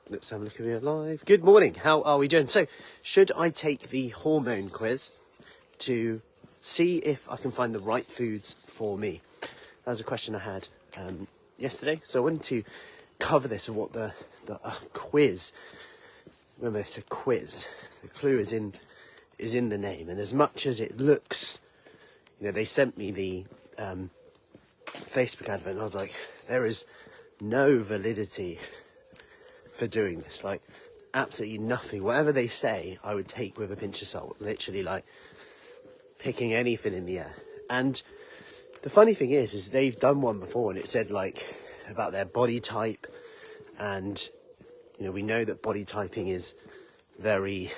Let's have a look at it live. Good morning. How are we doing? So, should I take the hormone quiz to see if I can find the right foods for me? That was a question I had yesterday. So I wanted to cover this and what the quiz. Remember, it's a quiz. The clue is in the name. And as much as it looks, they sent me the Facebook advert, and I was like, there is no validity for doing this, like absolutely nothing. Whatever they say, I would take with a pinch of salt, literally like picking anything in the air. And the funny thing is they've done one before, and it said like about their body type, and we know that body typing is very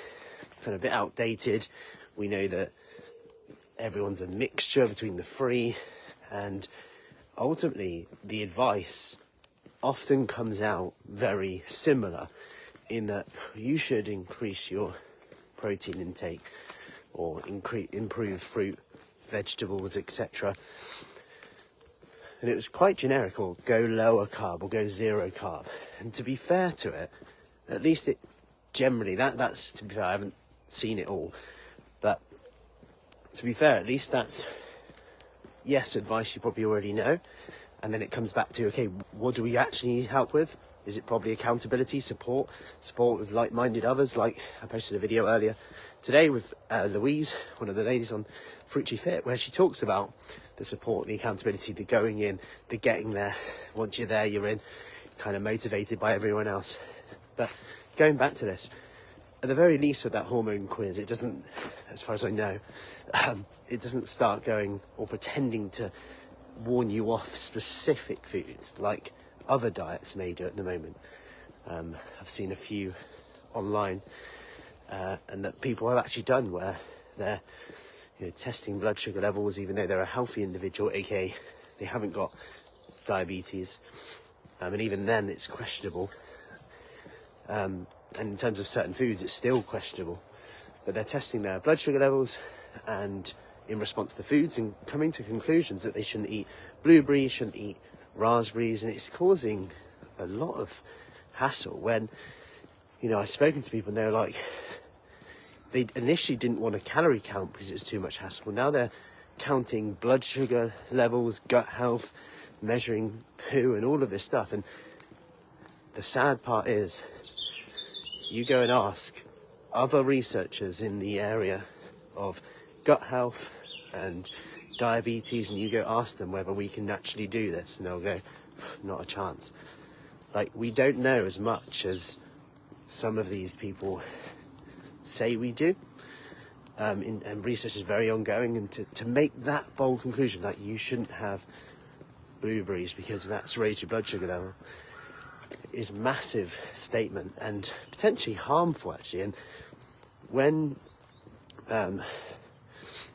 kind of a bit outdated. We know that everyone's a mixture between the three, and ultimately the advice often comes out very similar in that you should increase your protein intake or improve fruit, vegetables, etc. And it was quite generic, or go lower carb or go zero carb. And to be fair to it, at least it generally, that's to be fair, I haven't seen it all, but to be fair, at least that's advice you probably already know. And then it comes back to, okay, what do we actually need help with? Is it probably accountability, support with like-minded others? Like I posted a video earlier today with Louise, one of the ladies on FruciFit, where she talks about the support, the accountability, the going in, the getting there. Once you're there, you're in, kind of motivated by everyone else. But going back to this, at the very least with that hormone quiz, it doesn't, as far as I know, it doesn't start going or pretending to warn you off specific foods like other diets may do at the moment. I've seen a few online and that people have actually done where they're testing blood sugar levels even though they're a healthy individual, aka they haven't got diabetes, and even then it's questionable, and in terms of certain foods it's still questionable, but they're testing their blood sugar levels and in response to foods and coming to conclusions that they shouldn't eat blueberries, shouldn't eat raspberries, and it's causing a lot of hassle. When I've spoken to people and they're like, they initially didn't want a calorie count because it was too much hassle. Now they're counting blood sugar levels, gut health, measuring poo and all of this stuff. And the sad part is you go and ask other researchers in the area of gut health and diabetes, and you go ask them whether we can actually do this, and they'll go, not a chance. Like, we don't know as much as some of these people say we do, and research is very ongoing, and to make that bold conclusion that you shouldn't have blueberries because that's raised your blood sugar level is a massive statement and potentially harmful actually. And when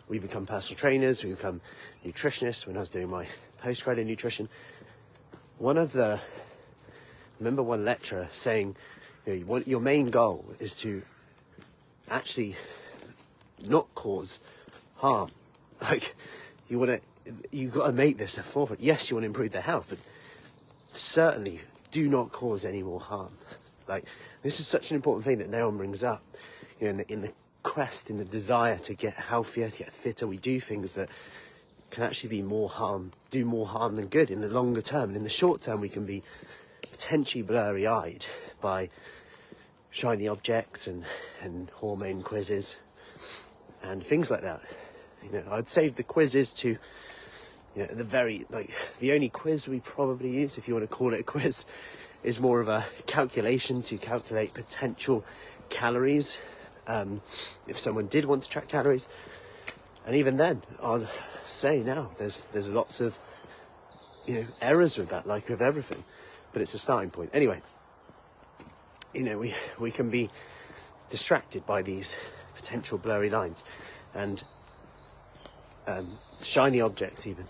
we become personal trainers, we become nutritionists. When I was doing my postgraduate nutrition, remember one lecturer saying, your main goal is to actually not cause harm. Like, you've got to make this a forefront. Yes, you want to improve their health, but certainly do not cause any more harm. Like, this is such an important thing that no one brings up. In the quest, in the desire to get healthier, to get fitter, we do things that can actually do more harm than good in the longer term. And in the short term, we can be potentially blurry-eyed by shiny objects and hormone quizzes and things like that. I'd say the quizzes to, the only quiz we probably use, if you want to call it a quiz, is more of a calculation to calculate potential calories. If someone did want to track calories, and even then, I'll say now, there's lots of errors with that, like with everything, but it's a starting point. Anyway, we can be distracted by these potential blurry lines and shiny objects even,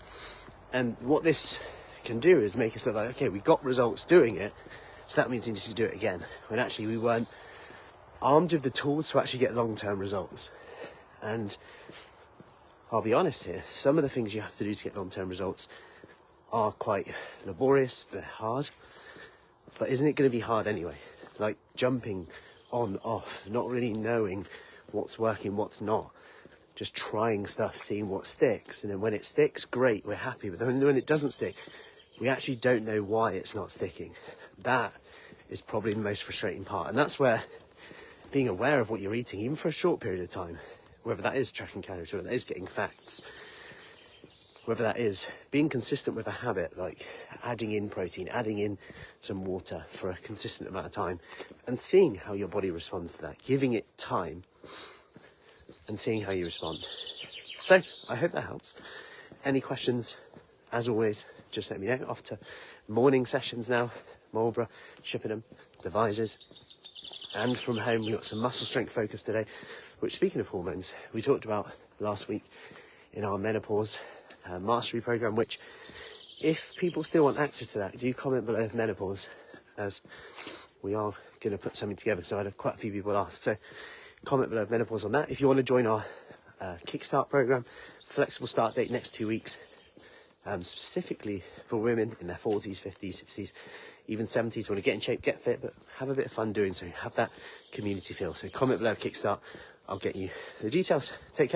and what this can do is make us look like, okay, we got results doing it, so that means we need to do it again, when actually we weren't armed with the tools to actually get long-term results. And I'll be honest here, some of the things you have to do to get long-term results are quite laborious, they're hard, but isn't it going to be hard anyway? like jumping on, off, not really knowing what's working, what's not. Just trying stuff, seeing what sticks. And then when it sticks, great, we're happy. But then when it doesn't stick, we actually don't know why it's not sticking. That is probably the most frustrating part. And that's where being aware of what you're eating, even for a short period of time, whether that is tracking calories, whether that is getting facts, whether that is being consistent with a habit, like adding in protein, adding in some water for a consistent amount of time, and seeing how your body responds to that, giving it time and seeing how you respond. So I hope that helps. Any questions, as always, just let me know. Off to morning sessions now, Marlborough, Chippenham, Devizes, and from home we've got some muscle strength focus today, which, speaking of hormones, we talked about last week in our menopause mastery program, which, if people still want access to that, do comment below menopause, as we are going to put something together. So I had quite a few people ask, so comment below menopause on that. If you want to join our kickstart program, flexible start date next 2 weeks, specifically for women in their 40s, 50s, 60s, even 70s, want to get in shape, get fit, but have a bit of fun doing so, have that community feel. So comment below kickstart, I'll get you the details. Take care.